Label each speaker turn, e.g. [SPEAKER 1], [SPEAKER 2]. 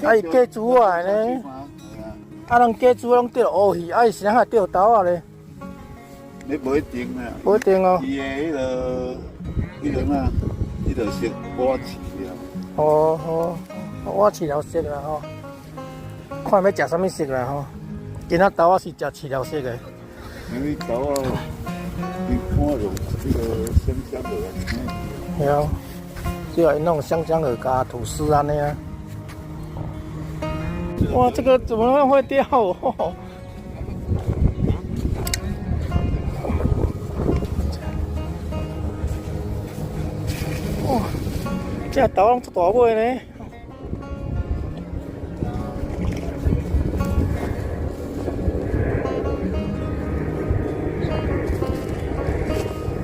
[SPEAKER 1] 啊，伊鸡煮啊呢，啊，人鸡煮拢钓乌鱼，啊，伊是哪钓豆啊咧？
[SPEAKER 2] 你不一定啊。
[SPEAKER 1] 不一定哦。
[SPEAKER 2] 伊的迄个是锅饲了。
[SPEAKER 1] 哦，我饲料色啦吼，看要食啥物色啦吼。今仔豆仔是食饲料色的。
[SPEAKER 2] 因为豆啊，你看用迄个香香的。
[SPEAKER 1] 对啊，只要弄香香的加吐司安尼啊。哇，这个怎么那么会钓哦？哇，这豆拢足大尾呢。